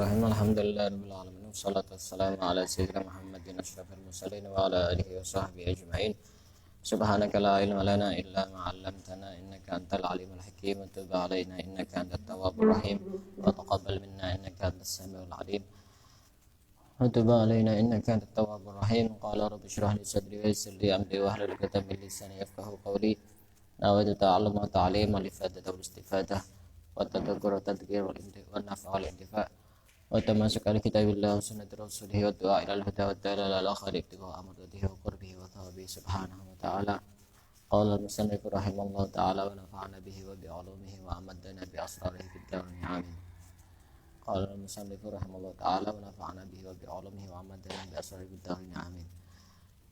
Bismillahirrahmanirrahim. Alhamdulillahirabbil alamin. Wassalatu wassalamu ala sayyidina Muhammadin asyrafil mursalin wa ala alihi wa sahbihi ajma'in. Subhanaka la ilma lana illa ma 'allamtana innaka antal alimul hakim wa tub 'alaina innaka antat tawwabur rahim wa taqabbal minna innaka antas samiul alim. Wa tub 'alaina innaka antat tawwabur rahim. Qala rabbi shrah li sadri wa yassir li amri wahlul 'uqdatam min lisani yafqahu qawli. Nawaitu ta'allum wa ta'lim wa ifadah wal istifadah wa tadabur wa tadhkir wal naf'a wal intifa' wa tamasuk al kitabillah wa sunnati rasulih wa du'a ila al huda wa dalal al akhir ibtigha amradihi wa qurbihi wa thawabihi subhanahu wa ta'ala. Qala al musannif rahimallahu ta'ala wa nafa'ana bihi wa bi 'ulumihi wa amadana bi asrarihi fid darin amin. Qala al musannif rahimallahu ta'ala wa nafa'ana bihi wa bi 'ulumihi wa amadana bi asrarihi fid darin amin.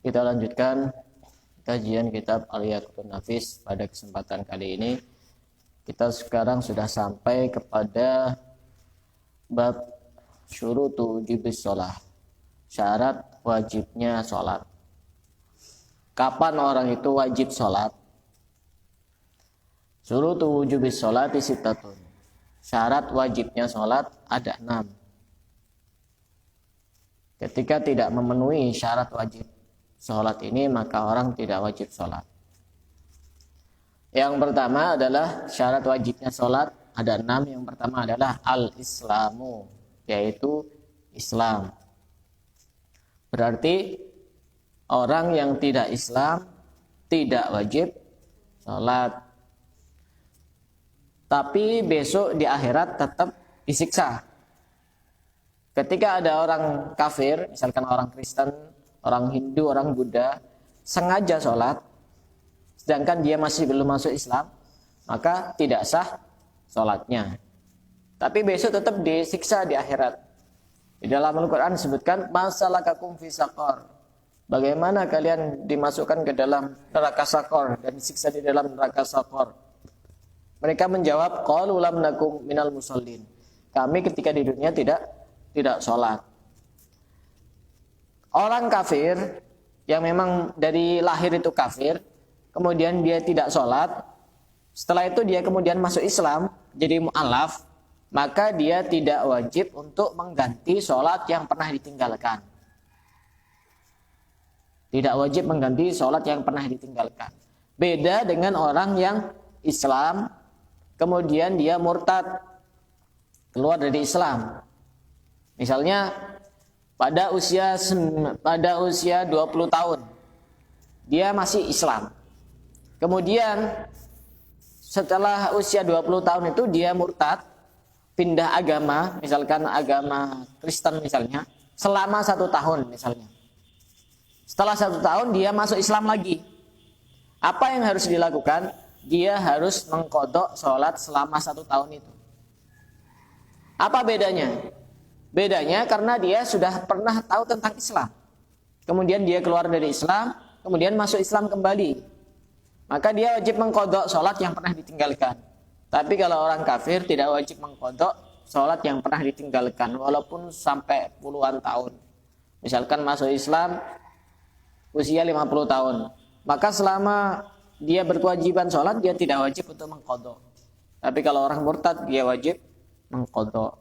Kita lanjutkan kajian kitab Al-Yaqutun Nafis. Pada kesempatan kali ini kita sekarang sudah sampai kepada bab syurutu wujubis shalah, syarat wajibnya sholat. Kapan orang itu wajib sholat? Syurutu wujubis sholati sittatun, syarat wajibnya sholat ada 6. Ketika tidak memenuhi syarat wajib sholat ini, maka orang tidak wajib sholat. Yang pertama adalah syarat wajibnya sholat ada 6. Yang pertama adalah al-islamu, yaitu Islam. Berarti orang yang tidak Islam tidak wajib sholat. Tapi besok di akhirat tetap disiksa. Ketika ada orang kafir, misalkan orang Kristen, orang Hindu, orang Buddha, sengaja sholat, sedangkan dia masih belum masuk Islam, maka tidak sah sholatnya. Tapi besok tetap disiksa di akhirat. Di dalam Al-Quran disebutkan, masalakakum fi saqar, bagaimana kalian dimasukkan ke dalam neraka Saqar dan disiksa di dalam neraka Saqar. Mereka menjawab, qalu lam nakum minal musallin, kami ketika di dunia tidak sholat. Orang kafir yang memang dari lahir itu kafir, kemudian dia tidak sholat, setelah itu dia kemudian masuk Islam, jadi mu'alaf, maka dia tidak wajib untuk mengganti sholat yang pernah ditinggalkan. Tidak wajib mengganti sholat yang pernah ditinggalkan. Beda dengan orang yang Islam, kemudian dia murtad, keluar dari Islam. Misalnya pada usia 20 tahun, dia masih Islam. Kemudian setelah usia 20 tahun itu dia murtad, pindah agama, misalkan agama Kristen misalnya, selama 1 tahun misalnya. Setelah 1 tahun dia masuk Islam lagi. Apa yang harus dilakukan? Dia harus mengqadha sholat selama 1 tahun itu. Apa bedanya? Bedanya karena dia sudah pernah tahu tentang Islam. Kemudian dia keluar dari Islam, kemudian masuk Islam kembali. Maka dia wajib mengqadha sholat yang pernah ditinggalkan. Tapi kalau orang kafir tidak wajib mengqadha sholat yang pernah ditinggalkan, walaupun sampai puluhan tahun. Misalkan masuk Islam usia 50 tahun, maka selama dia berkewajiban sholat, dia tidak wajib untuk mengqadha. Tapi kalau orang murtad, dia wajib mengqadha.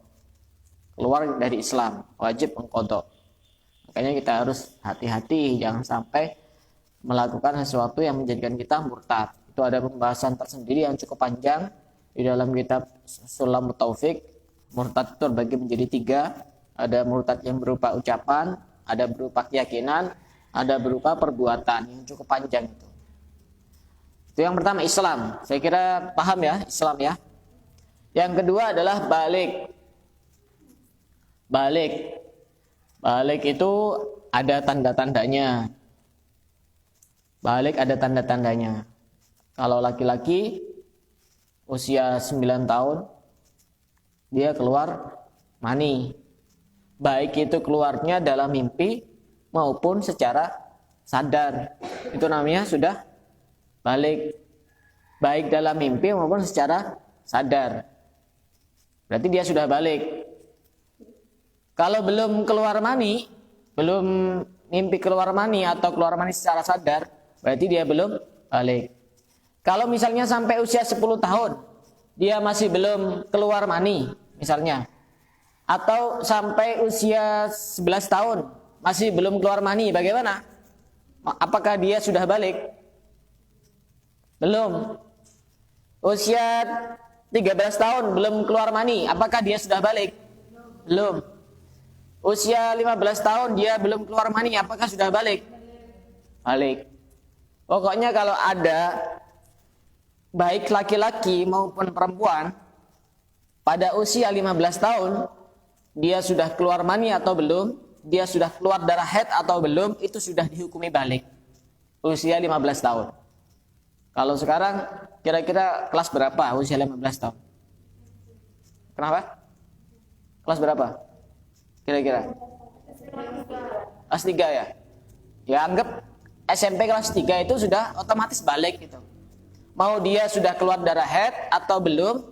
Keluar dari Islam, wajib mengqadha. Makanya kita harus hati-hati, jangan sampai melakukan sesuatu yang menjadikan kita murtad. Itu ada pembahasan tersendiri yang cukup panjang di dalam kitab Sulamut Taufik. Murtad itu terbagi menjadi 3. Ada murtad yang berupa ucapan, ada berupa keyakinan, ada berupa perbuatan, yang cukup panjang itu. Itu yang pertama, Islam. Saya kira paham ya, Islam ya. Yang kedua adalah balik. Balik itu ada tanda-tandanya. Balik ada tanda-tandanya. Kalau laki-laki usia 9 tahun, dia keluar mani. Baik itu keluarnya dalam mimpi maupun secara sadar. Itu namanya sudah balik. Baik dalam mimpi maupun secara sadar. Berarti dia sudah balik. Kalau belum keluar mani, belum mimpi keluar mani atau keluar mani secara sadar, berarti dia belum balik. Kalau misalnya sampai usia 10 tahun, dia masih belum keluar mani, misalnya, atau sampai usia 11 tahun masih belum keluar mani, bagaimana? Apakah dia sudah balik? Belum. Usia 13 tahun belum keluar mani, apakah dia sudah balik? Belum. Usia 15 tahun dia belum keluar mani, apakah sudah balik? Balik. Pokoknya kalau ada baik laki-laki maupun perempuan pada usia 15 tahun dia sudah keluar mani atau belum, dia sudah keluar darah haid atau belum, itu sudah dihukumi balik. Usia 15 tahun. Kalau sekarang kira-kira kelas berapa usia 15 tahun? Kenapa? Kelas berapa? Kira-kira? Kelas 3 ya? Ya anggap SMP kelas 3 itu sudah otomatis balik gitu. Mau dia sudah keluar darah haid atau belum,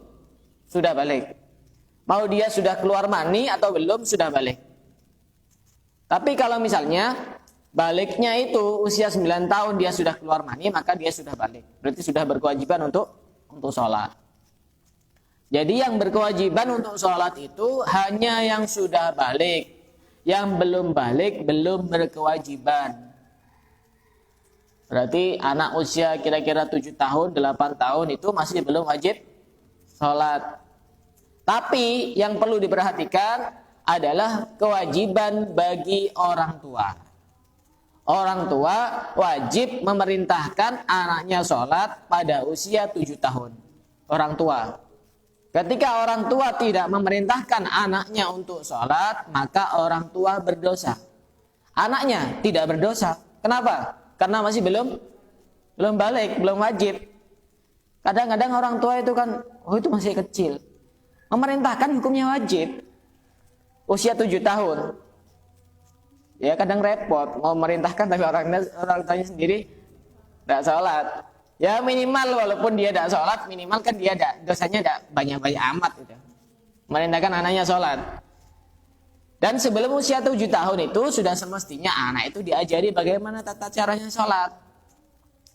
sudah balik. Mau dia sudah keluar mani atau belum, sudah balik. Tapi kalau misalnya baliknya itu usia 9 tahun dia sudah keluar mani, maka dia sudah balik. Berarti sudah berkewajiban untuk sholat. Jadi yang berkewajiban untuk sholat itu hanya yang sudah balik. Yang belum balik belum berkewajiban. Berarti anak usia kira-kira 7 tahun, 8 tahun itu masih belum wajib sholat. Tapi yang perlu diperhatikan adalah kewajiban bagi orang tua. Orang tua wajib memerintahkan anaknya sholat pada usia 7 tahun. Orang tua. Ketika orang tua tidak memerintahkan anaknya untuk sholat, maka orang tua berdosa. Anaknya tidak berdosa. Kenapa? Karena masih belum balik, belum wajib. Kadang-kadang orang tua itu kan, itu masih kecil. Memerintahkan hukumnya wajib. Usia 7 tahun. Ya kadang repot, mau memerintahkan tapi orang tuanya sendiri tidak sholat. Ya minimal walaupun dia tidak sholat, minimal kan dia dosanya tidak banyak-banyak amat. Gitu. Memerintahkan anaknya sholat. Dan sebelum usia 7 tahun itu sudah semestinya anak itu diajari bagaimana tata caranya sholat.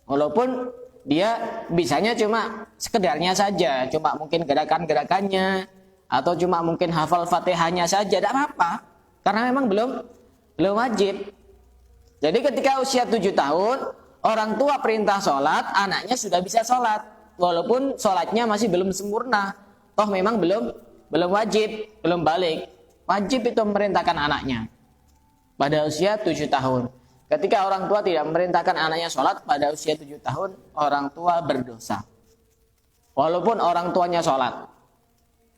Walaupun dia bisanya cuma sekedarnya saja, cuma mungkin gerakan-gerakannya, atau cuma mungkin hafal fatihahnya saja, tidak apa-apa. Karena memang belum wajib. Jadi ketika usia 7 tahun, orang tua perintah sholat, anaknya sudah bisa sholat. Walaupun sholatnya masih belum sempurna. Toh memang belum wajib, belum balik. Wajib itu memerintahkan anaknya pada usia 7 tahun. Ketika orang tua tidak memerintahkan anaknya sholat pada usia 7 tahun, orang tua berdosa. Walaupun orang tuanya sholat.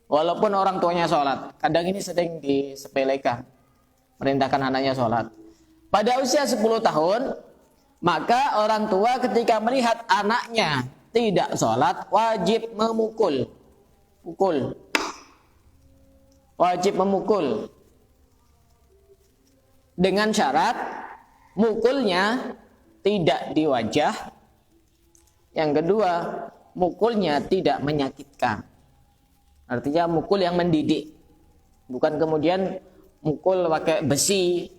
Walaupun orang tuanya sholat. Kadang ini sering disepelekan. Merintahkan anaknya sholat. Pada usia 10 tahun, maka orang tua ketika melihat anaknya tidak sholat, wajib memukul. Wajib memukul. Dengan syarat mukulnya tidak di wajah. Yang kedua, mukulnya tidak menyakitkan. Artinya mukul yang mendidik. Bukan kemudian mukul pakai besi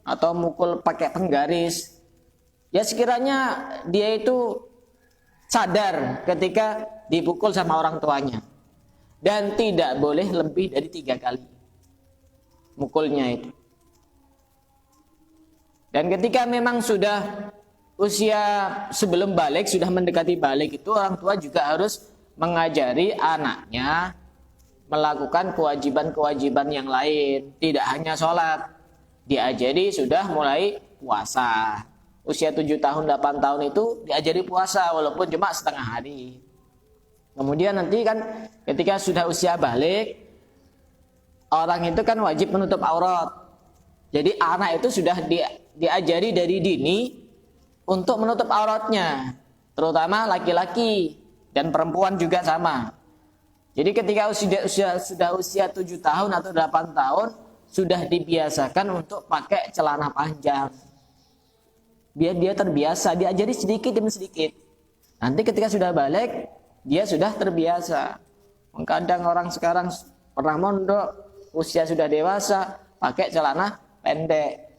atau mukul pakai penggaris. Ya sekiranya dia itu sadar ketika dipukul sama orang tuanya. Dan tidak boleh lebih dari 3 kali mukulnya itu. Dan ketika memang sudah usia sebelum balik, sudah mendekati balik itu, orang tua juga harus mengajari anaknya melakukan kewajiban-kewajiban yang lain. Tidak hanya sholat. Diajari sudah mulai puasa. Usia 7 tahun, 8 tahun itu diajari puasa walaupun cuma setengah hari. Kemudian nanti kan ketika sudah usia balik, orang itu kan wajib menutup aurat. Jadi anak itu sudah diajari dari dini untuk menutup auratnya. Terutama laki-laki dan perempuan juga sama. Jadi ketika sudah usia 7 tahun atau 8 tahun, sudah dibiasakan untuk pakai celana panjang. Biar dia terbiasa, diajari sedikit demi sedikit. Nanti ketika sudah balik, dia sudah terbiasa. Kadang orang sekarang pernah mondok, usia sudah dewasa, pakai celana pendek.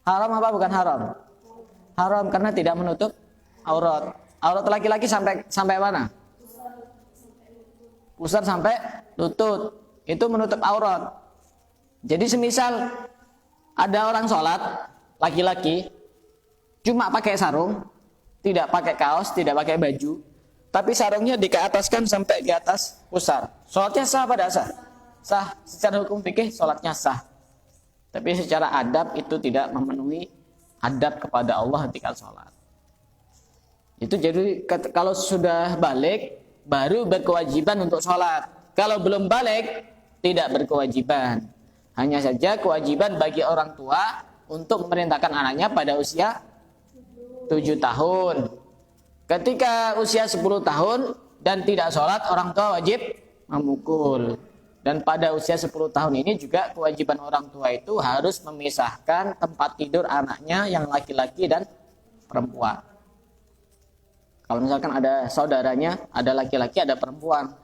Haram apa bukan haram? Haram karena tidak menutup aurat. Aurat laki-laki sampai mana? Pusar sampai lutut. itu menutup aurat. Jadi semisal ada orang sholat laki-laki cuma pakai sarung, tidak pakai kaos, tidak pakai baju, tapi sarungnya dikeataskan sampai di atas pusar, sholatnya sah pada sah? Sah. Secara hukum fikih sholatnya sah. Tapi secara adab itu tidak memenuhi adab kepada Allah ketika sholat. Itu jadi kalau sudah balik baru berkewajiban untuk sholat. Kalau belum balik tidak berkewajiban. Hanya saja kewajiban bagi orang tua untuk memerintahkan anaknya pada usia 7 tahun. Ketika usia 10 tahun dan tidak sholat, orang tua wajib memukul. Dan pada usia 10 tahun ini juga kewajiban orang tua itu harus memisahkan tempat tidur anaknya yang laki-laki dan perempuan. Kalau misalkan ada saudaranya, ada laki-laki, ada perempuan,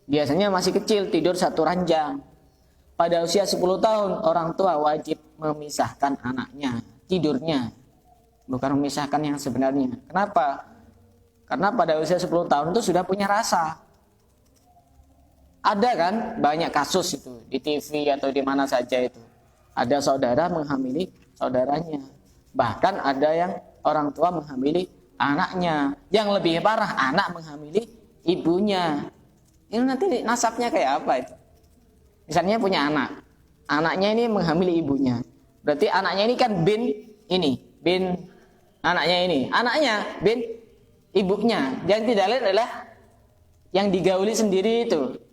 biasanya masih kecil tidur satu ranjang. Pada usia 10 tahun orang tua wajib memisahkan anaknya tidurnya, bukan memisahkan yang sebenarnya. Kenapa? Karena pada usia 10 tahun itu sudah punya rasa. Ada kan banyak kasus itu di TV atau di mana saja itu. Ada saudara menghamili saudaranya. Bahkan ada yang orang tua menghamili anaknya. Yang lebih parah, anak menghamili ibunya. Ini nanti nasabnya kayak apa itu? Misalnya punya anak. Anaknya ini menghamili ibunya. Berarti anaknya ini kan bin anaknya ini. Anaknya bin ibunya. Yang tidak lain adalah yang digauli sendiri itu.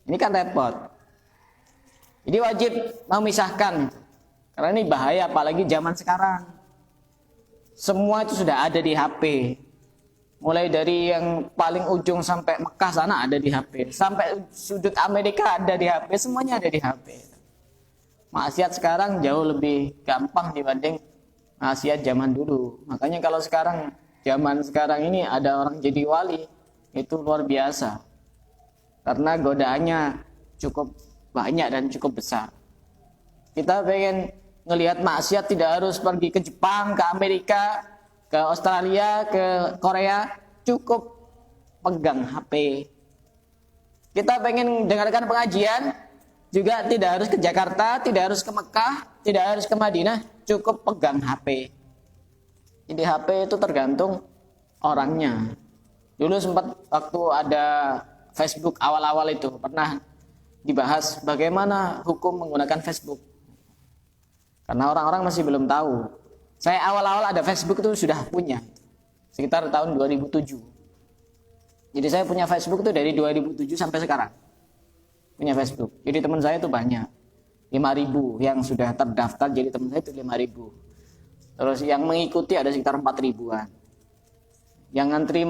Ini kan repot. Jadi wajib memisahkan. Karena ini bahaya apalagi zaman sekarang. Semua itu sudah ada di HP. Mulai dari yang paling ujung sampai Mekah sana ada di HP. Sampai sudut Amerika ada di HP. Semuanya ada di HP. Maksiat sekarang jauh lebih gampang dibanding maksiat zaman dulu. Makanya kalau sekarang, zaman sekarang ini ada orang jadi wali, itu luar biasa. Karena godaannya cukup banyak dan cukup besar. Kita pengen ngelihat maksiat tidak harus pergi ke Jepang, ke Amerika, ke Australia, ke Korea, cukup pegang HP. Kita pengen dengarkan pengajian, juga tidak harus ke Jakarta, tidak harus ke Mekah, tidak harus ke Madinah, cukup pegang HP. Jadi HP itu tergantung orangnya. Dulu sempat waktu ada Facebook awal-awal itu pernah dibahas bagaimana hukum menggunakan Facebook. Karena orang-orang masih belum tahu. Saya awal-awal ada Facebook itu sudah punya. Sekitar tahun 2007. Jadi saya punya Facebook itu dari 2007 sampai sekarang. Punya Facebook. Jadi teman saya itu banyak. 5.000 yang sudah terdaftar jadi teman saya itu 5.000. Terus yang mengikuti ada sekitar 4.000-an. Yang ngantri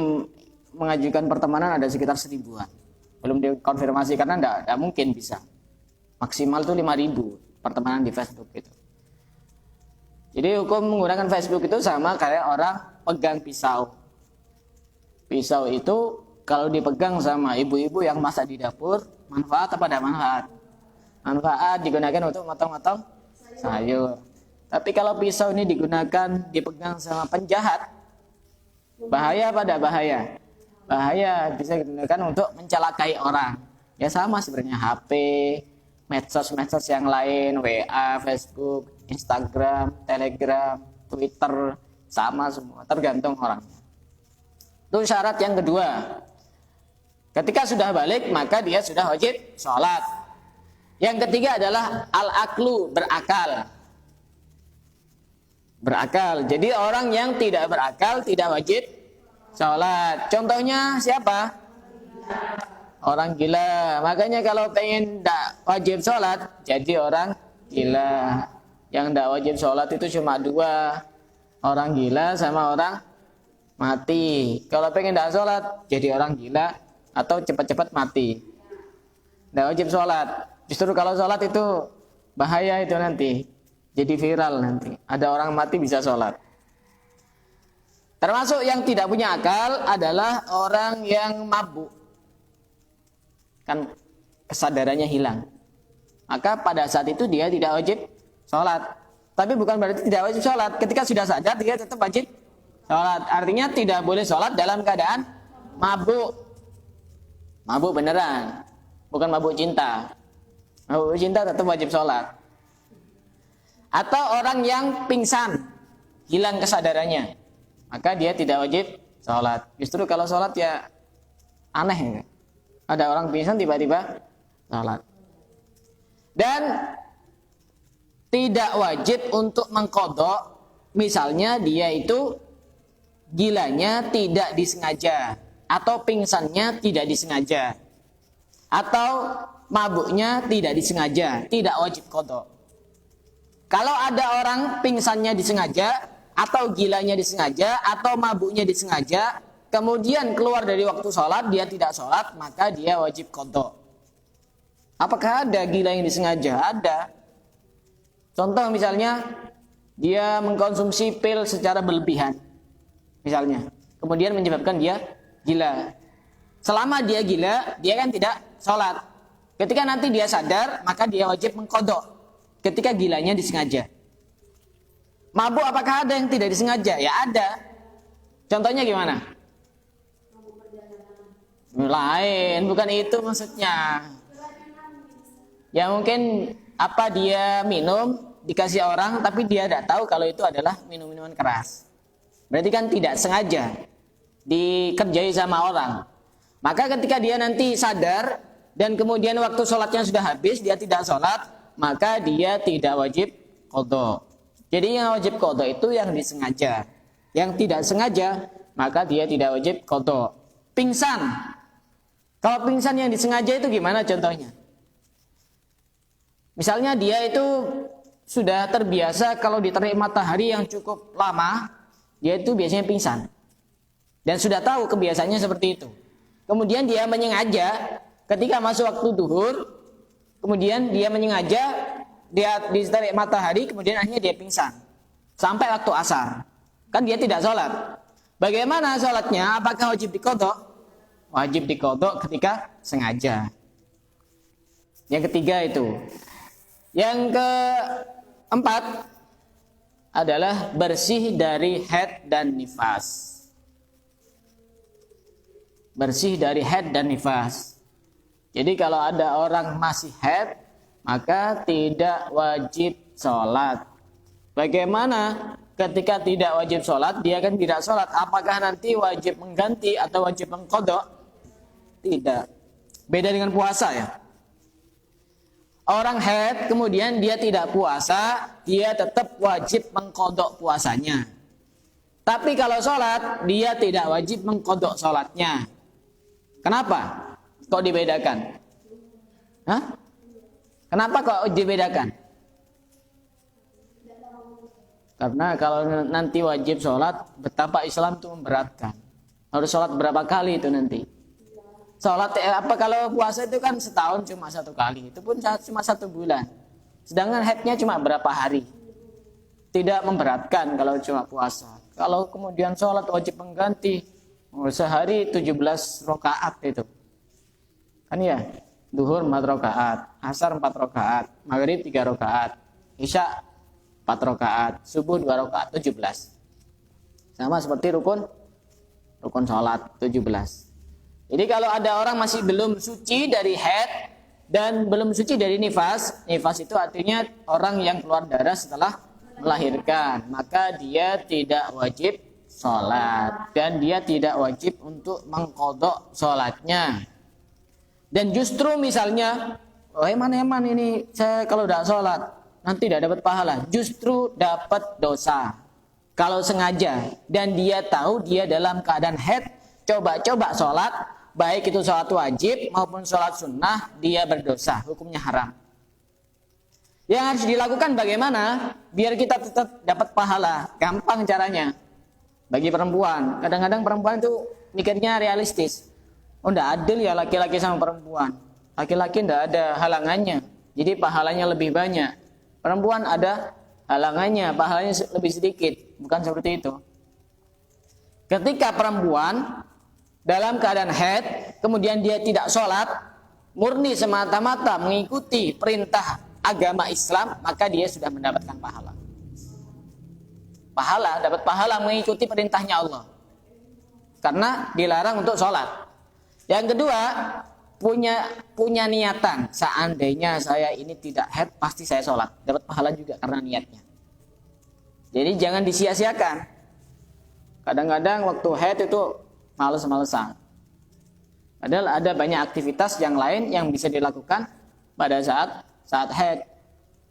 mengajukan pertemanan ada sekitar 1.000-an. Belum dikonfirmasi karena enggak mungkin bisa. Maksimal itu 5.000 pertemanan di Facebook itu. Jadi hukum menggunakan Facebook itu sama kayak orang pegang pisau. Pisau itu kalau dipegang sama ibu-ibu yang masak di dapur, manfaat apa ada manfaat? Manfaat digunakan untuk motong-motong sayur. Tapi kalau pisau ini dipegang sama penjahat, bahaya pada bahaya. Bahaya, bisa digunakan untuk mencelakai orang. Ya sama sebenarnya HP, medsos-medsos yang lain, WA, Facebook, Instagram, Telegram, Twitter, sama semua, tergantung orangnya. Itu syarat yang kedua. Ketika sudah balik, maka dia sudah wajib sholat. Yang ketiga adalah al-aklu, berakal. Berakal. Jadi orang yang tidak berakal tidak wajib sholat. Contohnya siapa? Orang gila. Makanya kalau pengen tidak wajib sholat, jadi orang gila. Yang tidak wajib sholat itu cuma dua. Orang gila sama orang mati. Kalau pengen tidak sholat, jadi orang gila atau cepat-cepat mati. Tidak wajib sholat. Justru kalau sholat itu bahaya itu nanti. Jadi viral nanti. Ada orang mati bisa sholat. Termasuk yang tidak punya akal adalah orang yang mabuk. Kan kesadarannya hilang. Maka pada saat itu dia tidak wajib sholat. Tapi bukan berarti tidak wajib sholat. Ketika sudah sadar dia tetap wajib sholat. Artinya tidak boleh sholat dalam keadaan mabuk. Mabuk beneran. bukan mabuk cinta. Mabuk cinta tetap wajib sholat. Atau orang yang pingsan, hilang kesadarannya, maka dia tidak wajib sholat. Justru kalau sholat ya aneh. Ada orang pingsan tiba-tiba sholat. Dan tidak wajib untuk mengqadha. Misalnya dia itu gilanya tidak disengaja, atau pingsannya tidak disengaja, atau mabuknya tidak disengaja, tidak wajib qadha. Kalau ada orang pingsannya disengaja, atau gilanya disengaja, atau mabuknya disengaja, kemudian keluar dari waktu sholat, dia tidak sholat, maka dia wajib qadha. Apakah ada gila yang disengaja? Ada. Contoh misalnya, dia mengkonsumsi pil secara berlebihan, misalnya, kemudian menyebabkan dia gila. Selama dia gila, dia kan tidak sholat. Ketika nanti dia sadar, maka dia wajib mengqadha ketika gilanya disengaja. Mabuk apakah ada yang tidak disengaja? Ya ada. Contohnya gimana? Lain, bukan itu maksudnya. Ya mungkin apa dia minum dikasih orang, tapi dia tidak tahu kalau itu adalah minum-minuman keras. Berarti kan tidak sengaja dikerjai sama orang. Maka ketika dia nanti sadar dan kemudian waktu sholatnya sudah habis, dia tidak sholat, maka dia tidak wajib qadha. Jadi yang wajib qadha itu yang disengaja. Yang tidak sengaja, maka dia tidak wajib qadha. Pingsan. Kalau pingsan yang disengaja itu gimana contohnya? Misalnya dia itu sudah terbiasa kalau diterik matahari yang cukup lama, dia itu biasanya pingsan. Dan sudah tahu kebiasaannya seperti itu. Kemudian dia menyengaja ketika masuk waktu duhur, kemudian dia menyengaja dia diterik matahari, kemudian akhirnya dia pingsan sampai waktu asar. Kan dia tidak sholat. Bagaimana sholatnya? Apakah wajib diqadha? Wajib diqadha ketika sengaja. Yang ketiga itu. Yang keempat adalah bersih dari haid dan nifas. Bersih dari haid dan nifas. Jadi kalau ada orang masih haid, maka tidak wajib sholat. Bagaimana ketika tidak wajib sholat, dia kan tidak sholat. Apakah nanti wajib mengganti atau wajib mengqadha? Tidak. Beda dengan puasa ya. Orang haid kemudian dia tidak puasa, dia tetap wajib mengqadha puasanya. Tapi kalau sholat, dia tidak wajib mengqadha sholatnya. Kenapa? Kok dibedakan? Hah? Kenapa kok dibedakan? Karena kalau nanti wajib sholat, betapa Islam itu memberatkan. Harus sholat berapa kali itu nanti? Sholat apa kalau puasa itu kan setahun cuma satu kali, itu pun cuma 1 bulan. Sedangkan haidnya cuma berapa hari. Tidak memberatkan kalau cuma puasa. Kalau kemudian sholat wajib mengganti, sehari 17 rakaat itu. Kan ya, duhur 4 rakaat, asar 4 rakaat, maghrib 3 rakaat, isya 4 rakaat, subuh 2 rakaat, 17. Sama seperti rukun sholat 17. Jadi kalau ada orang masih belum suci dari haid dan belum suci dari nifas, nifas itu artinya orang yang keluar darah setelah melahirkan, maka dia tidak wajib sholat dan dia tidak wajib untuk mengqadha sholatnya. Dan justru misalnya, eman ini saya kalau tidak sholat nanti tidak dapat pahala, justru dapat dosa kalau sengaja dan dia tahu dia dalam keadaan haid, coba-coba sholat, baik itu sholat wajib maupun sholat sunnah, dia berdosa, hukumnya haram. Yang harus dilakukan bagaimana? Biar kita tetap dapat pahala. Gampang caranya. Bagi perempuan, kadang-kadang perempuan itu mikirnya realistis. Oh, enggak adil ya laki-laki sama perempuan. Laki-laki enggak ada halangannya, jadi pahalanya lebih banyak. Perempuan ada halangannya, pahalanya lebih sedikit. Bukan seperti itu. Ketika perempuan dalam keadaan haid, kemudian dia tidak sholat, murni semata-mata mengikuti perintah agama Islam, maka dia sudah mendapatkan pahala. Dapat pahala mengikuti perintahnya Allah. Karena dilarang untuk sholat. Yang kedua, punya niatan, seandainya saya ini tidak haid pasti saya sholat, dapat pahala juga karena niatnya. Jadi jangan disia-siakan. Kadang-kadang waktu haid itu males-malesan. Padahal ada banyak aktivitas yang lain yang bisa dilakukan pada saat haid.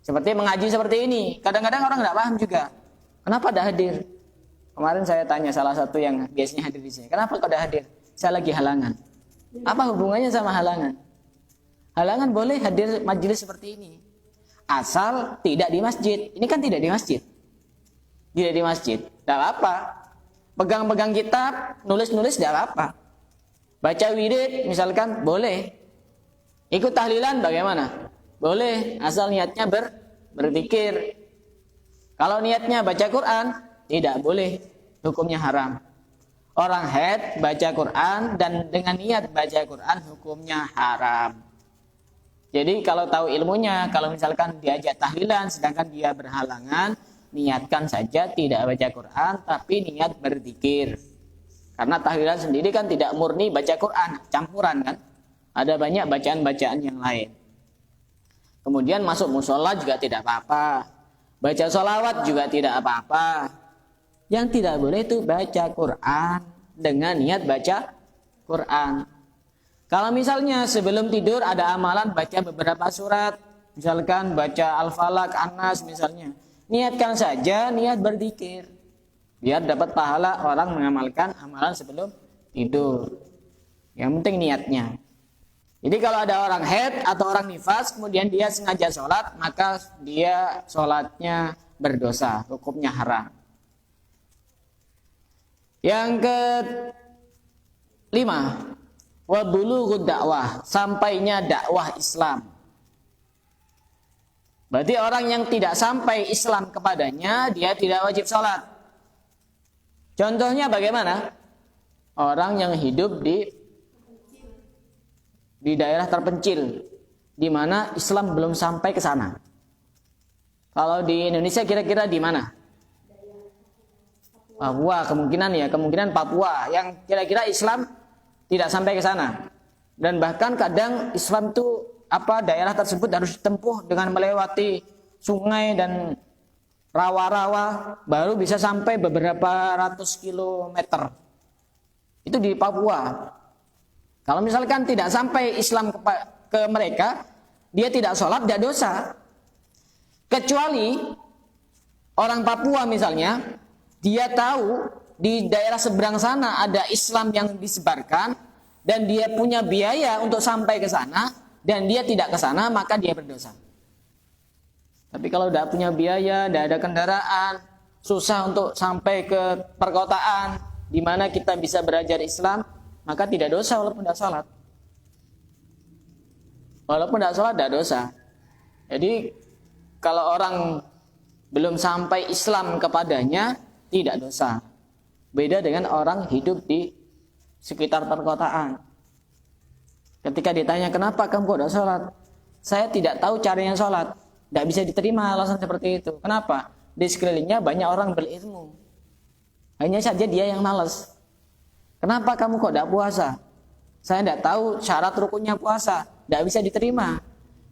Seperti mengaji seperti ini. Kadang-kadang orang tidak paham juga. Kenapa tidak hadir? Kemarin saya tanya salah satu yang biasanya hadir di sini. Kenapa kau tidak hadir? Saya lagi halangan. Apa hubungannya sama halangan? Halangan boleh hadir majelis seperti ini. Asal tidak di masjid. Ini kan tidak di masjid. Tidak di masjid. Tidak apa-apa. Pegang-pegang kitab, nulis-nulis tidak apa-apa. Baca wirid misalkan boleh. Ikut tahlilan bagaimana? Boleh. Asal niatnya berzikir. Kalau niatnya baca Quran, tidak boleh. Hukumnya haram. Orang haid baca Quran dan dengan niat baca Quran hukumnya haram. Jadi kalau tahu ilmunya, kalau misalkan diajak tahlilan sedangkan dia berhalangan, niatkan saja tidak baca Quran tapi niat berzikir. Karena tahlilan sendiri kan tidak murni baca Quran, campuran kan. Ada banyak bacaan-bacaan yang lain. Kemudian masuk musola juga tidak apa-apa. Baca sholawat juga tidak apa-apa. Yang tidak boleh itu baca Quran dengan niat baca Quran. Kalau misalnya sebelum tidur ada amalan baca beberapa surat, misalkan baca Al-Falaq, An-Nas misalnya, niatkan saja niat berzikir, biar dapat pahala orang mengamalkan amalan sebelum tidur. Yang penting niatnya. Jadi kalau ada orang haid atau orang nifas kemudian dia sengaja sholat, maka dia sholatnya berdosa, hukumnya haram. Yang kelima, wa bulughud dakwah, sampainya dakwah Islam. Berarti orang yang tidak sampai Islam kepadanya, dia tidak wajib sholat. Contohnya bagaimana? Orang yang hidup di daerah terpencil, di mana Islam belum sampai ke sana. Kalau di Indonesia kira-kira di mana? Papua, kemungkinan Papua yang kira-kira Islam tidak sampai ke sana. Dan bahkan kadang Islam itu daerah tersebut harus ditempuh dengan melewati sungai dan rawa-rawa baru bisa sampai beberapa ratus kilometer. Itu di Papua. Kalau misalkan tidak sampai Islam ke mereka, dia tidak sholat, tidak dosa. Kecuali orang Papua misalnya, dia tahu di daerah seberang sana ada Islam yang disebarkan dan dia punya biaya untuk sampai ke sana dan dia tidak ke sana, maka dia berdosa. Tapi kalau tidak punya biaya, tidak ada kendaraan, susah untuk sampai ke perkotaan di mana kita bisa belajar Islam, maka tidak dosa walaupun tidak sholat. Walaupun tidak sholat, tidak dosa. Jadi kalau orang belum sampai Islam kepadanya, tidak dosa. Beda dengan orang hidup di sekitar perkotaan. Ketika ditanya, kenapa kamu tidak sholat? Saya tidak tahu caranya sholat. Tidak bisa diterima alasan seperti itu. Kenapa? Di sekelilingnya banyak orang berilmu. Hanya saja dia yang malas. Kenapa kamu kok tidak puasa? Saya tidak tahu syarat rukunnya puasa. Tidak bisa diterima.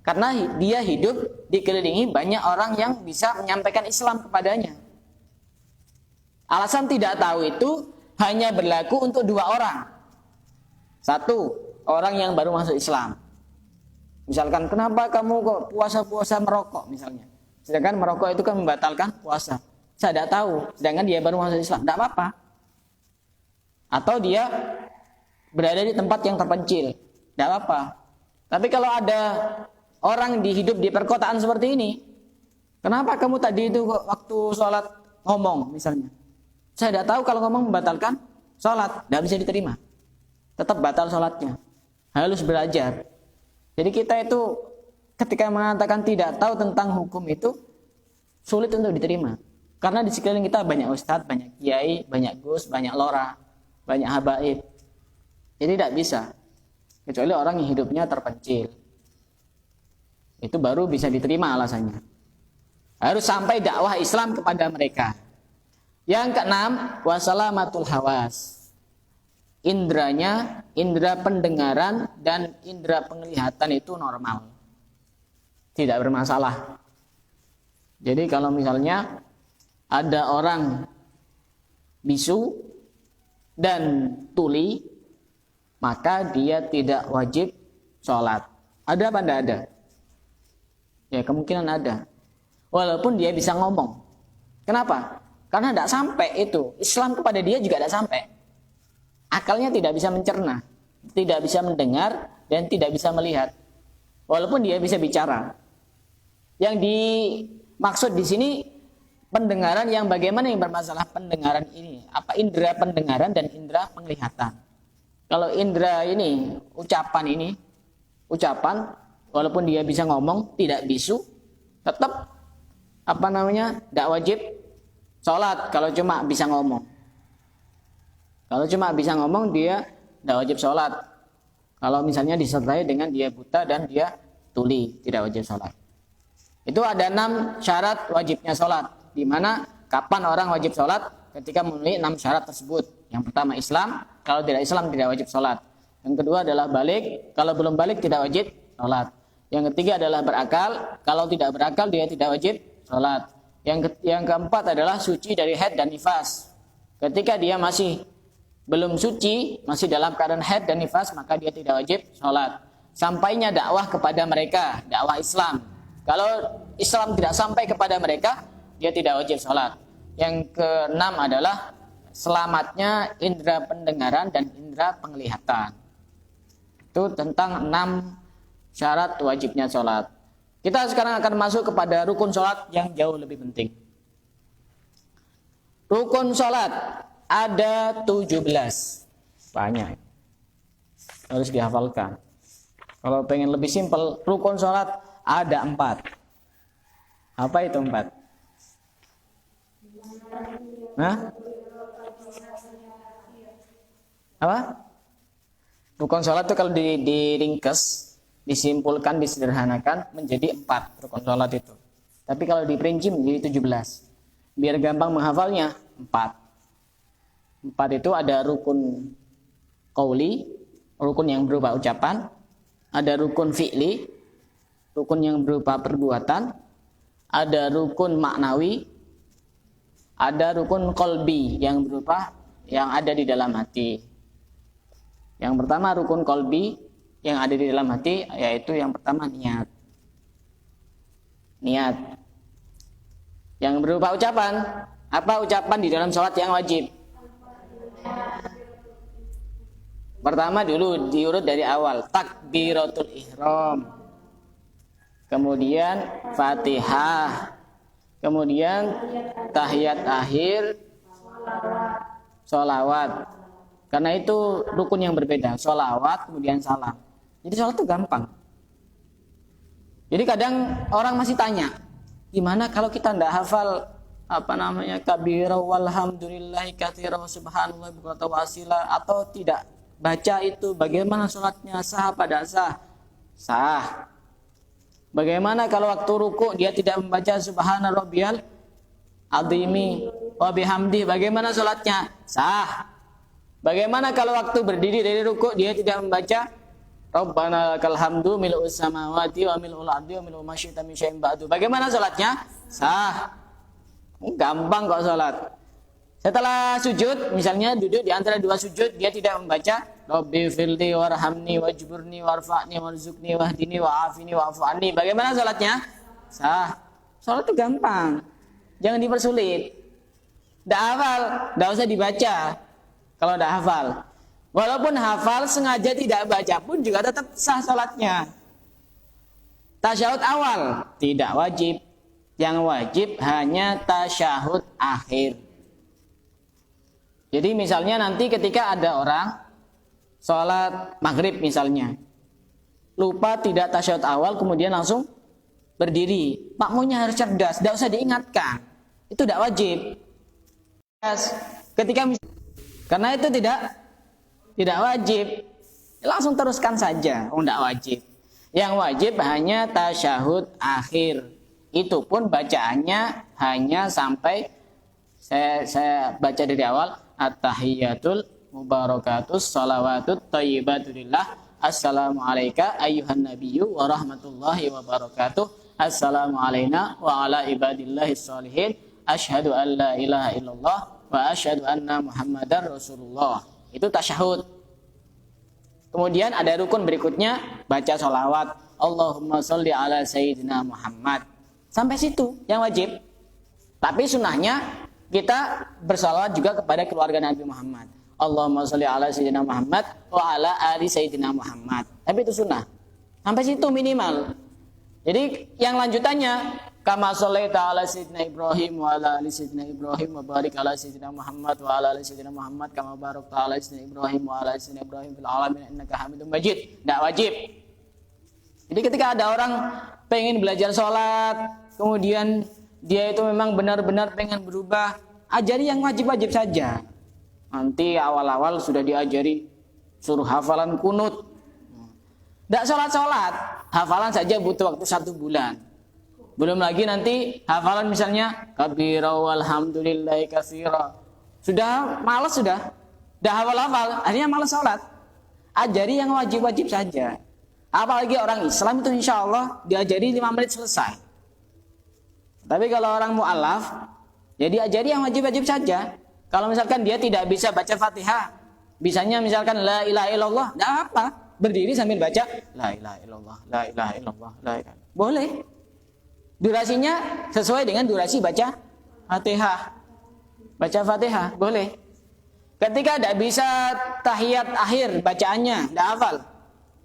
Karena dia hidup dikelilingi banyak orang yang bisa menyampaikan Islam kepadanya. Alasan tidak tahu itu hanya berlaku untuk dua orang. Satu, orang yang baru masuk Islam. Misalkan, kenapa kamu kok puasa-puasa merokok misalnya. Sedangkan merokok itu kan membatalkan puasa. Saya tidak tahu, sedangkan dia baru masuk Islam. Tidak apa-apa. Atau dia berada di tempat yang terpencil. Tidak apa-apa. Tapi kalau ada orang hidup di perkotaan seperti ini, kenapa kamu tadi itu waktu sholat ngomong misalnya. Saya tidak tahu kalau ngomong membatalkan sholat, tidak bisa diterima. Tetap batal sholatnya. Harus belajar. Jadi kita itu ketika mengatakan tidak tahu tentang hukum itu sulit untuk diterima. Karena di sekeliling kita banyak ustadz, banyak kiai, banyak gus, banyak lora, banyak habaib. Jadi tidak bisa. Kecuali orang yang hidupnya terpencil. Itu baru bisa diterima alasannya. Harus sampai dakwah Islam kepada mereka. Yang keenam, wasalamatul hawas. indranya, indera pendengaran dan indera penglihatan itu normal, tidak bermasalah. Jadi kalau misalnya ada orang bisu dan tuli, maka dia tidak wajib sholat. Ada apa tidak ada? Ya kemungkinan ada. Walaupun dia bisa ngomong. Kenapa? Karena tidak sampai itu. Islam kepada dia juga tidak sampai. Akalnya tidak bisa mencerna, tidak bisa mendengar, dan tidak bisa melihat. Walaupun dia bisa bicara. Yang dimaksud di sini pendengaran yang bagaimana yang bermasalah pendengaran ini? Apa indera pendengaran dan indera penglihatan? Kalau indera ini, ucapan, walaupun dia bisa ngomong, tidak bisu, tetap tidak wajib sholat kalau cuma bisa ngomong. Kalau cuma bisa ngomong, dia tidak wajib sholat. Kalau misalnya disertai dengan dia buta dan dia tuli, tidak wajib sholat. Itu ada 6 syarat wajibnya sholat. Di mana kapan orang wajib sholat? Ketika memenuhi 6 syarat tersebut. Yang pertama Islam, kalau tidak Islam tidak wajib sholat. Yang kedua adalah balik, kalau belum balik tidak wajib sholat. Yang ketiga adalah berakal, kalau tidak berakal dia tidak wajib sholat. Yang keempat adalah suci dari haid dan nifas. Ketika dia masih belum suci, masih dalam keadaan haid dan nifas, maka dia tidak wajib sholat. Sampainya dakwah kepada mereka, dakwah Islam. Kalau Islam tidak sampai kepada mereka, dia tidak wajib sholat. Yang keenam adalah selamatnya indera pendengaran dan indera penglihatan. Itu tentang 6 syarat wajibnya sholat. Kita sekarang akan masuk kepada rukun sholat yang jauh lebih penting. Rukun sholat ada 17. Banyak. Harus dihafalkan. Kalau pengen lebih simpel, rukun sholat ada 4. Apa itu 4? Hah? Apa? Rukun sholat itu kalau diringkes, disimpulkan, disederhanakan menjadi 4 rukun sholat itu. Tapi kalau diperinci menjadi 17. Biar gampang menghafalnya, 4. 4 itu ada rukun qauli, rukun yang berupa ucapan, ada rukun fi'li, rukun yang berupa perbuatan, ada rukun maknawi, ada rukun qalbi yang berupa yang ada di dalam hati. Yang pertama rukun qalbi yang ada di dalam hati, yaitu yang pertama niat. Niat. Yang berupa ucapan, apa ucapan di dalam sholat yang wajib? Pertama dulu diurut dari awal, takbiratul ihram. Kemudian Fatihah. Kemudian tahiyat akhir, sholawat. Karena itu rukun yang berbeda, sholawat kemudian salam. Jadi sholat itu gampang. Jadi kadang orang masih tanya, gimana kalau kita tidak hafal kabira walhamdulillahi katsira subhanallah bukratan wa asila, atau tidak baca itu, bagaimana sholatnya, sah pada sah? Sah. Bagaimana kalau waktu ruku dia tidak membaca subhana rabbiyal azimi wa bihamdi, bagaimana sholatnya? Sah. Bagaimana kalau waktu berdiri dari ruku dia tidak membaca Rabbana lakal hamdu mil'us samawati wa mil'ul ardi wa mil'u ma syi'ta min syai'in ba'du, bagaimana sholatnya? Sah. Gampang kok sholat. Setelah sujud, misalnya duduk di antara 2 sujud, dia tidak membaca Rabbi firli warhamni wajburni warfa'ni warzuqni wahdini wa'afini wa'fu anni, bagaimana sholatnya? Sah. Sholat itu gampang, jangan dipersulit. Tidak hafal, tidak usah dibaca. Kalau tidak hafal, walaupun hafal sengaja tidak baca pun juga tetap sah sholatnya. Tasyahud awal tidak wajib, yang wajib hanya tasyahud akhir. Jadi misalnya nanti ketika ada orang sholat maghrib misalnya, lupa tidak tasyahud awal kemudian langsung berdiri, makmumnya harus cerdas, tidak usah diingatkan, itu tidak wajib. Karena itu tidak wajib, langsung teruskan saja, tidak wajib. Yang wajib hanya tasyahud akhir. Itu pun bacaannya hanya sampai saya baca dari awal at-tahiyatul mubarakatuh, salawatut thayyibatulillah. Assalamu alayka ayyuhan nabiyyu wa rahmatullahi wa barakatuh. Assalamu alayna wa ala ibadillahi sholihin. Asyhadu an la ilaha illallah wa asyhadu anna Muhammadar Rasulullah. Itu tasyahud. Kemudian ada rukun berikutnya, baca sholawat. Allahumma sholli ala sayyidina Muhammad. Sampai situ yang wajib. Tapi sunnahnya kita bersalawat juga kepada keluarga Nabi Muhammad. Allahumma sholli ala sayyidina Muhammad wa ala ali sayyidina Muhammad. Tapi itu sunnah. Sampai situ minimal. Jadi yang lanjutannya, kama sholaita ala sayyidina Ibrahim wa ala ali sayyidina Ibrahim wa barik ala sayyidina Muhammad wa ala ali sayyidina Muhammad kama barakta ala sayyidina Ibrahim wa ala ali sayyidina Ibrahim fil alamin innaka Hamidum Majid. Tidak wajib. Jadi ketika ada orang pengen belajar sholat, kemudian dia itu memang benar-benar pengen berubah, ajari yang wajib-wajib saja. Nanti awal-awal sudah diajari suruh hafalan kunut. Tidak sholat-sholat, hafalan saja butuh waktu 1 bulan. Belum lagi nanti hafalan misalnya kabira walhamdulillahi katsira. Sudah malas sudah hafal-hafal, akhirnya malas sholat. Ajari yang wajib-wajib saja. Apalagi orang Islam itu insya Allah diajari 5 menit selesai. Tapi kalau orang mu'alaf, ya diajari yang wajib-wajib saja. Kalau misalkan dia tidak bisa baca Fatihah, bisanya misalkan la ilaha illallah, tidak apa, berdiri sambil baca la ilaha illallah, la ilaha illallah, la ilaha. Boleh. Durasinya sesuai dengan durasi baca Fatihah. Baca Fatihah, boleh. Ketika tidak bisa tahiyat akhir bacaannya, tidak hafal,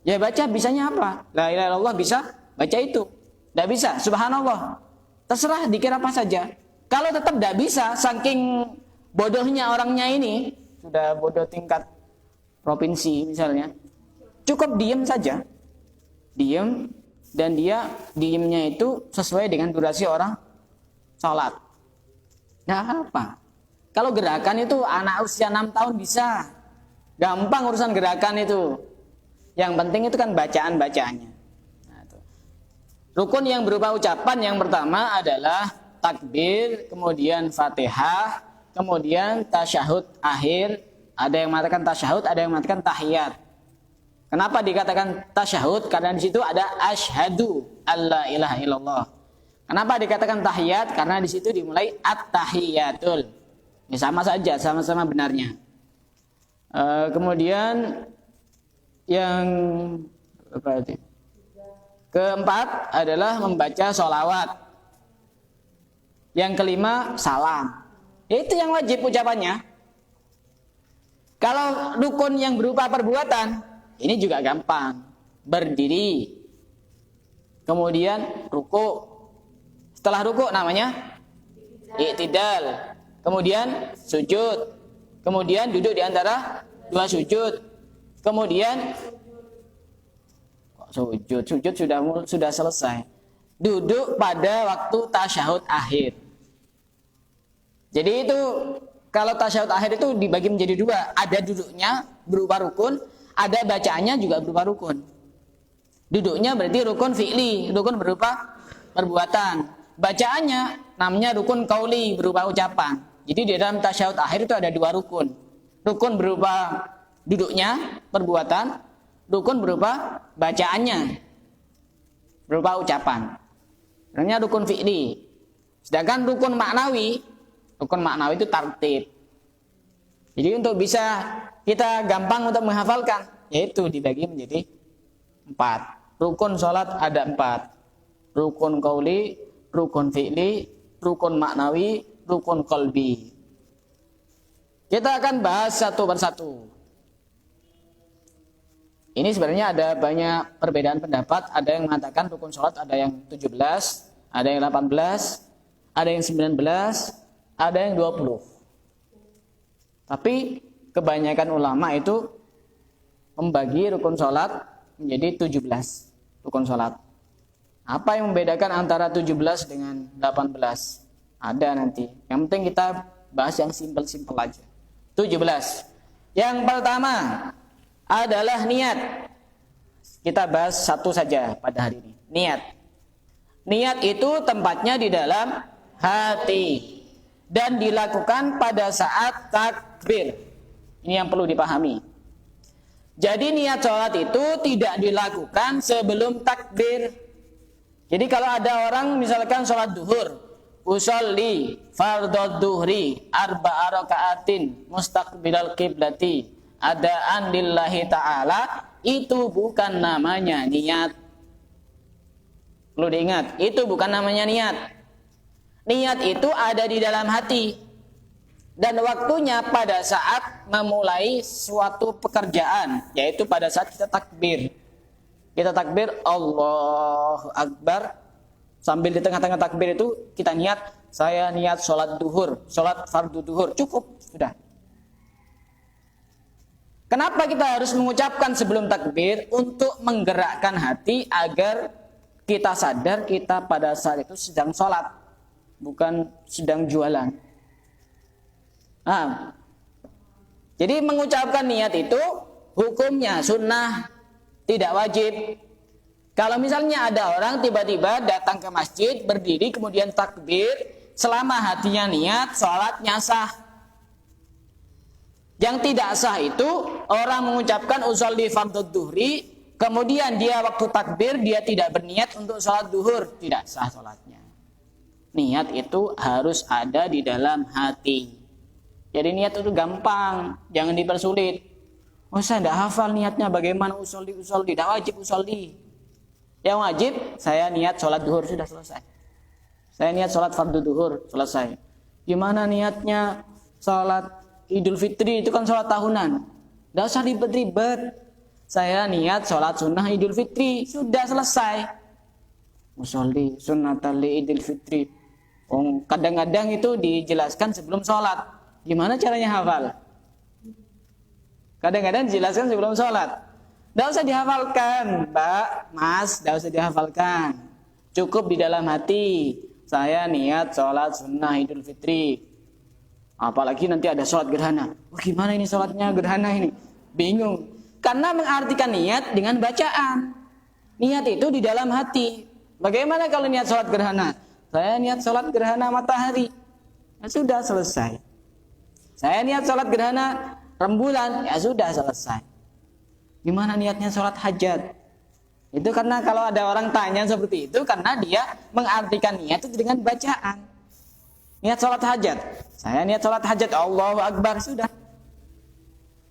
ya baca bisanya apa? La ilaha illallah bisa, baca itu. Tidak bisa, subhanallah. Terserah dikira apa saja. Kalau tetap tidak bisa, saking bodohnya orangnya ini, sudah bodoh tingkat provinsi misalnya, cukup diem saja. Diem, dan dia diemnya itu sesuai dengan durasi orang sholat. Nah apa? Kalau gerakan itu anak usia 6 tahun bisa. Gampang urusan gerakan itu. Yang penting itu kan bacaan-bacaannya. Nah, itu. Rukun yang berupa ucapan yang pertama adalah takbir, kemudian Fatihah, kemudian tasyahud akhir. Ada yang mengatakan tasyahud, ada yang mengatakan tahiyat. Kenapa dikatakan tasyahud? Karena di situ ada asyhadu alla ilaha illallah. Kenapa dikatakan tahiyat? Karena di situ dimulai at-tahiyatul. Ya, sama saja, sama-sama benarnya. Kemudian yang keempat adalah membaca sholawat. Yang kelima salam. Itu yang wajib ucapannya. Kalau rukun yang berupa perbuatan, ini juga gampang. Berdiri, kemudian ruku. Setelah ruku namanya i'tidal. Kemudian sujud. Kemudian duduk di antara 2 sujud. Kemudian sujud sudah selesai. Duduk pada waktu tasyahud akhir. Jadi itu kalau tasyahud akhir itu dibagi menjadi 2. Ada duduknya berupa rukun, ada bacaannya juga berupa rukun. Duduknya berarti rukun fi'li, rukun berupa perbuatan. Bacaannya namanya rukun qauli, berupa ucapan. Jadi di dalam tasyahud akhir itu ada 2 rukun. Rukun berupa duduknya, perbuatan. Rukun berupa bacaannya, berupa ucapan. Namanya rukun fi'li. Sedangkan rukun maknawi itu tartib. Jadi untuk bisa kita gampang untuk menghafalkan, yaitu dibagi menjadi 4. Rukun sholat ada 4. Rukun qauli, rukun fi'li, rukun maknawi, rukun qalbi. Kita akan bahas satu persatu. Ini sebenarnya ada banyak perbedaan pendapat. Ada yang mengatakan rukun sholat ada yang 17, ada yang 18, ada yang 19, ada yang 20. Tapi kebanyakan ulama itu membagi rukun sholat menjadi 17 rukun sholat. Apa yang membedakan antara 17 dengan 18? Ada nanti. Yang penting kita bahas yang simpel-simpel aja. 17. Yang pertama adalah niat. Kita bahas satu saja pada hari ini. Niat. Niat itu tempatnya di dalam hati dan dilakukan pada saat takbir. Ini yang perlu dipahami. Jadi niat sholat itu tidak dilakukan sebelum takbir. Jadi kalau ada orang misalkan sholat duhur, usolli fardhu duhri arba'a raka'atin mustaqbilal qiblati adaan lillahi ta'ala, itu bukan namanya niat. Perlu diingat, itu bukan namanya niat. Niat itu ada di dalam hati. Dan waktunya pada saat memulai suatu pekerjaan, yaitu pada saat kita takbir. Kita takbir Allahu Akbar, sambil di tengah-tengah takbir itu kita niat, saya niat sholat duhur, sholat fardu duhur, cukup, sudah. Kenapa kita harus mengucapkan sebelum takbir? Untuk menggerakkan hati agar kita sadar kita pada saat itu sedang sholat, bukan sedang jualan. Nah, jadi mengucapkan niat itu hukumnya sunnah, tidak wajib. Kalau misalnya ada orang tiba-tiba datang ke masjid, berdiri kemudian takbir, selama hatinya niat, sholatnya sah. Yang tidak sah itu orang mengucapkan usolli fardhu duhri, kemudian dia waktu takbir dia tidak berniat untuk sholat duhur, tidak sah sholatnya. Niat itu harus ada di dalam hati. Jadi niat itu gampang, jangan dipersulit. Oh, saya tidak hafal niatnya bagaimana usolli, tidak wajib usolli. Yang wajib, saya niat sholat duhur, sudah selesai. Saya niat sholat fardu duhur, selesai. Gimana niatnya sholat Idul Fitri, itu kan sholat tahunan. Tidak usah ribet-ribet. Saya niat sholat sunnah Idul Fitri, sudah selesai. Usolli sunnatal Idul Fitri. Kadang-kadang itu dijelaskan sebelum sholat. Gimana caranya hafal? Kadang-kadang dijelaskan sebelum sholat. Tidak usah dihafalkan, Mbak, Mas, tidak usah dihafalkan. Cukup di dalam hati. Saya niat sholat sunnah Idul Fitri. Apalagi nanti ada sholat gerhana. Oh, gimana ini sholatnya gerhana ini? Bingung. Karena mengartikan niat dengan bacaan. Niat itu di dalam hati. Bagaimana kalau niat sholat gerhana? Saya niat sholat gerhana matahari. Ya sudah selesai. Saya niat sholat gerhana rembulan, ya sudah selesai. Gimana niatnya sholat hajat? Itu karena kalau ada orang tanya seperti itu, karena dia mengartikan niat itu dengan bacaan. Niat sholat hajat, saya niat sholat hajat, Allahu Akbar, sudah.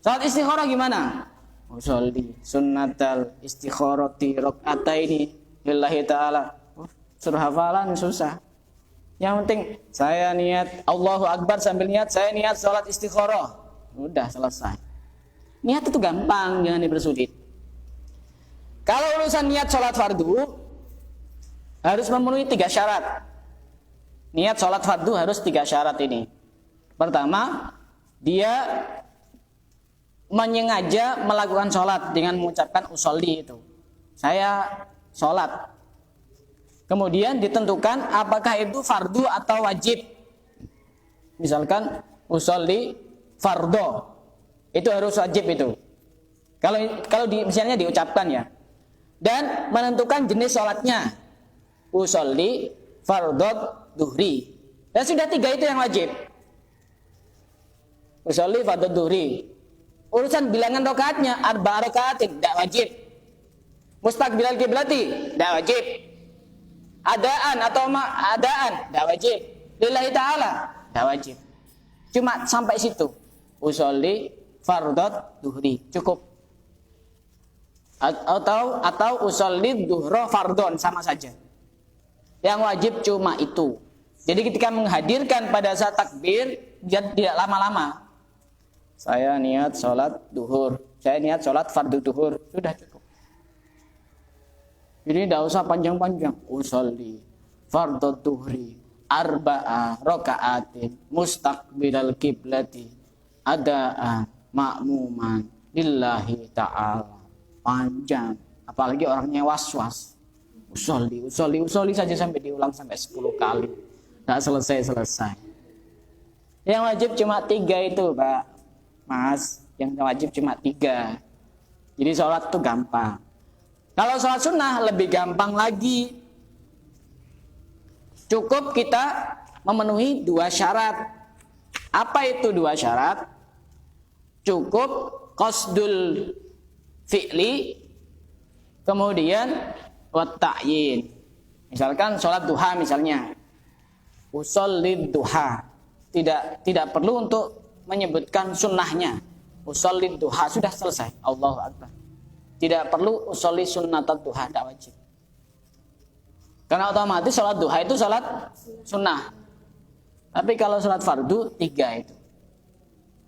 Sholat istikharah gimana? Usolli sunnatal istikharati rakaataini lillahi ta'ala. Suruh hafalan susah. Yang penting saya niat Allahu Akbar sambil niat saya niat sholat istikharah. Udah selesai. Niat itu gampang, jangan dipersulit. Kalau urusan niat sholat fardu harus memenuhi 3 syarat. Niat sholat fardu harus 3 syarat ini. Pertama, dia menyengaja melakukan sholat dengan mengucapkan usolli itu. Saya sholat. Kemudian ditentukan apakah itu fardu atau wajib. Misalkan usolli fardho, itu harus wajib itu. Kalau misalnya diucapkan ya. Dan menentukan jenis sholatnya. Usolli fardho duhri. Dan sudah 3 itu yang wajib. Usolli fardho duhri. Urusan bilangan rakaatnya arba'a rakaatin, tidak wajib. Mustaqbilal qiblati, tidak wajib. Adaan atau adaan, tidak wajib. Lillahi ta'ala, tidak wajib. Cuma sampai situ. Usolli fardhu duhri, cukup. Atau usolli duhra fardhon, sama saja. Yang wajib cuma itu. Jadi ketika menghadirkan pada saat takbir, dia tidak lama-lama. Saya niat sholat duhur, saya niat sholat fardu duhur, sudah cukup. Jadi tidak usah panjang-panjang. Usolli fardhu duhri arba'a raka'atin mustaqbilal qiblati adaan ma'muman lillahi ta'ala. Panjang. Apalagi orangnya was-was. Usolli saja sampai diulang sampai 10 kali. Tidak selesai-selesai. Yang wajib cuma 3 itu, Pak, Mas. Yang wajib cuma 3. Jadi sholat itu gampang. Kalau sholat sunnah lebih gampang lagi. Cukup kita memenuhi 2 syarat. Apa itu 2 syarat? cukup qasdul fi'li kemudian wat ta'yin. Misalkan sholat duha misalnya, ushollid duha, tidak perlu untuk menyebutkan sunnahnya. Ushollid duha sudah selesai, Allahu Akbar. Tidak perlu usholli sunnatat duha, tidak wajib. Karena otomatis sholat duha itu sholat sunnah. Tapi kalau sholat fardu 3 itu.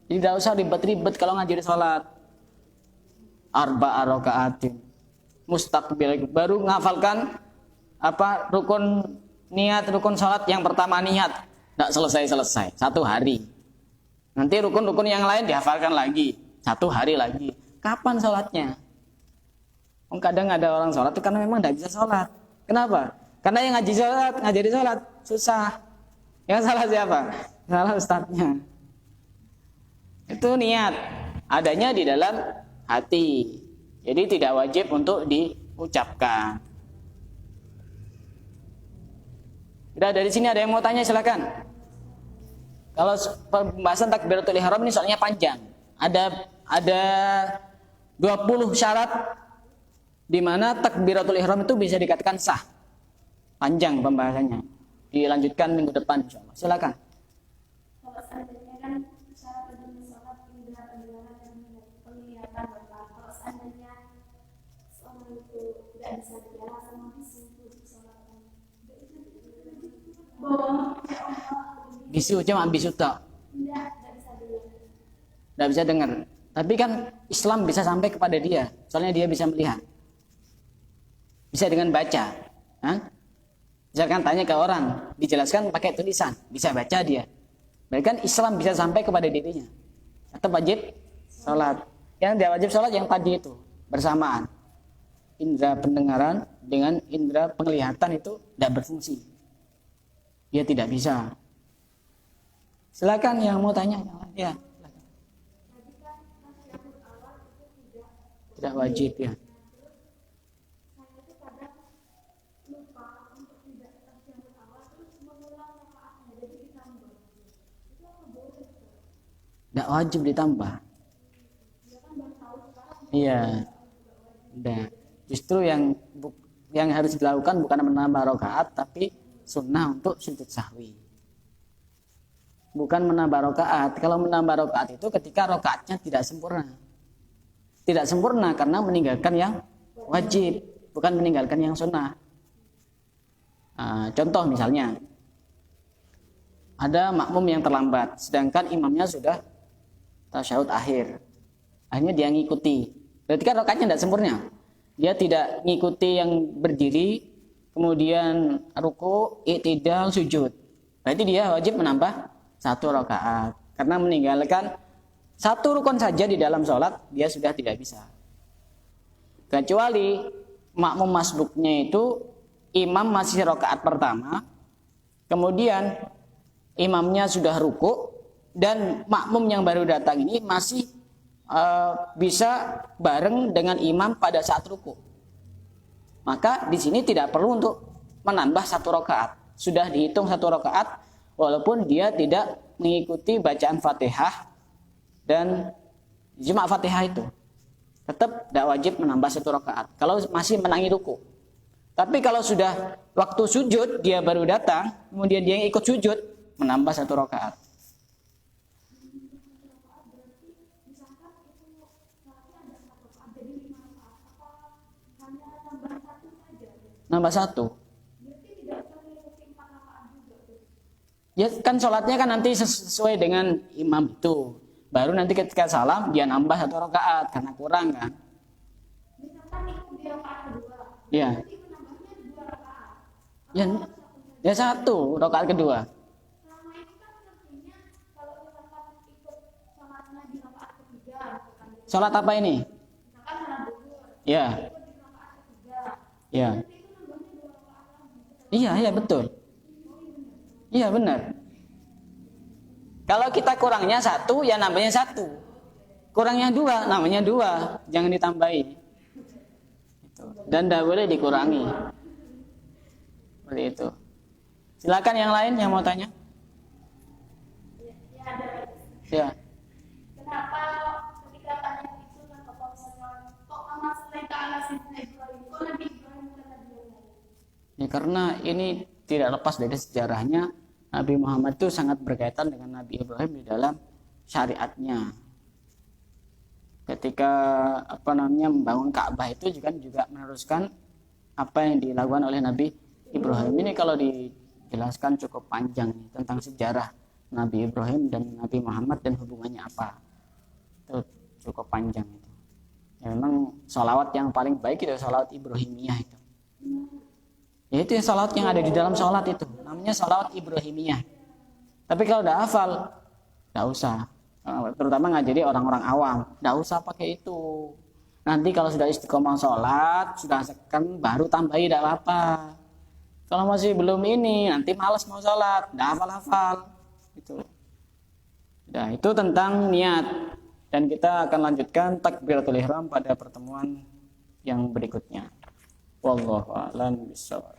Jadi tidak usah ribet-ribet kalau ngajari sholat. Arba'a raka'atin mustaqbil, baru ngafalkan rukun niat, rukun salat yang pertama niat, tidak selesai 1 hari. Nanti rukun-rukun yang lain dihafalkan lagi 1 hari lagi. Kapan salatnya? Kadang ada orang salat itu karena memang tidak bisa salat. Kenapa? Karena yang ngajari salat susah. Yang salah siapa? Salah ustadznya. Itu niat adanya di dalam hati. Jadi tidak wajib untuk diucapkan. Udah, dari sini ada yang mau tanya, silakan. Kalau pembahasan takbiratul ihram ini soalnya panjang. Ada 20 syarat di mana takbiratul ihram itu bisa dikatakan sah. Panjang pembahasannya. Dilanjutkan minggu depan insyaallah. Silakan. Kalau seandainya kan syarat untuk sholat indera pendengaran dan penglihatan Bapak. Kalau seandainya seorang itu tidak bisa bicara sama bisu untuk sholat, Bisu cuma bisu tak. tidak bisa dengar. Tidak bisa dengar. Tapi kan Islam bisa sampai kepada dia. Soalnya dia bisa melihat. Bisa dengan baca. Misalkan tanya ke orang, dijelaskan pakai tulisan, bisa baca dia. Berarti kan Islam bisa sampai kepada dirinya. Tetap wajib sholat. Yang dia wajib sholat yang tadi itu bersamaan. Indra pendengaran dengan indra penglihatan itu tidak berfungsi. Dia tidak bisa. Silakan yang mau tanya. Ya. Tidak wajib ya. Tidak wajib ditambah. Iya. Tidak. Justru yang harus dilakukan bukan menambah rakaat, tapi sunnah untuk sujud sahwi. Bukan menambah rakaat. Kalau menambah rakaat itu ketika rakaatnya tidak sempurna. Tidak sempurna karena meninggalkan yang wajib, bukan meninggalkan yang sunnah. Contoh misalnya, ada makmum yang terlambat, sedangkan imamnya sudah tasyahud akhir. Akhirnya dia ngikuti. Berarti kan rakaatnya tidak sempurna. Dia tidak ngikuti yang berdiri, kemudian ruku, i'tidal, sujud. Berarti dia wajib menambah 1 rakaat. Karena meninggalkan 1 rukun saja di dalam sholat, dia sudah tidak bisa. Kecuali makmum masbuknya itu imam masih rakaat pertama, kemudian imamnya sudah ruku, dan makmum yang baru datang ini masih bisa bareng dengan imam pada saat ruku. Maka di sini tidak perlu untuk menambah 1 rakaat. Sudah dihitung 1 rakaat, walaupun dia tidak mengikuti bacaan Fatihah dan cuma Fatihah itu. Tetap tidak wajib menambah 1 rakaat. Kalau masih menangi ruku. Tapi kalau sudah waktu sujud dia baru datang, kemudian dia ikut sujud, menambah 1 rakaat. Nambah 1. Ya kan sholatnya kan nanti sesuai dengan imam itu. Baru nanti ketika salam dia nambah 1 rakaat karena kurang kan. Misalkan itu dia rakaat kedua. Iya. Berarti menambahnya 2 rakaat. Ya 1 rakaat kedua. Selama itu kan artinya kalau misalkan ikut sholatnya di rakaat ketiga, Sholat apa ini? misalkan salat zuhur. Ya. Ikut di rakaat ketiga. Ya. Berarti itu nambahnya 2 rakaat lagi. Iya betul. Iya benar. Kalau kita kurangnya 1, ya nambahnya 1. Kurangnya 2, namanya 2, jangan ditambahi. Dan tidak boleh dikurangi. Seperti itu. Silakan yang lain yang mau tanya. Ya ada. Ya. Kenapa Ya, karena ini tidak lepas dari sejarahnya, Nabi Muhammad itu sangat berkaitan dengan Nabi Ibrahim di dalam syariatnya. Ketika membangun Ka'bah itu juga meneruskan apa yang dilakukan oleh Nabi Ibrahim. Ini kalau dijelaskan cukup panjang nih, tentang sejarah Nabi Ibrahim dan Nabi Muhammad dan hubungannya apa. Itu cukup panjang itu. Ya, memang sholawat yang paling baik itu sholawat Ibrahimiyah itu. Ya, itu sholawat yang ada di dalam sholat itu. Namanya sholawat Ibrahimiyah. Tapi kalau udah hafal, nggak usah. Terutama ngajari orang-orang awam, nggak usah pakai itu. Nanti kalau sudah istiqomah sholat, sudah seken, baru tambahi, tidak apa-apa. Kalau masih belum ini, nanti malas mau sholat, nggak hafal-hafal. Gitu. Nah, itu tentang niat. Dan kita akan lanjutkan takbiratul ihram pada pertemuan yang berikutnya. Wallahu a'lam bishawab.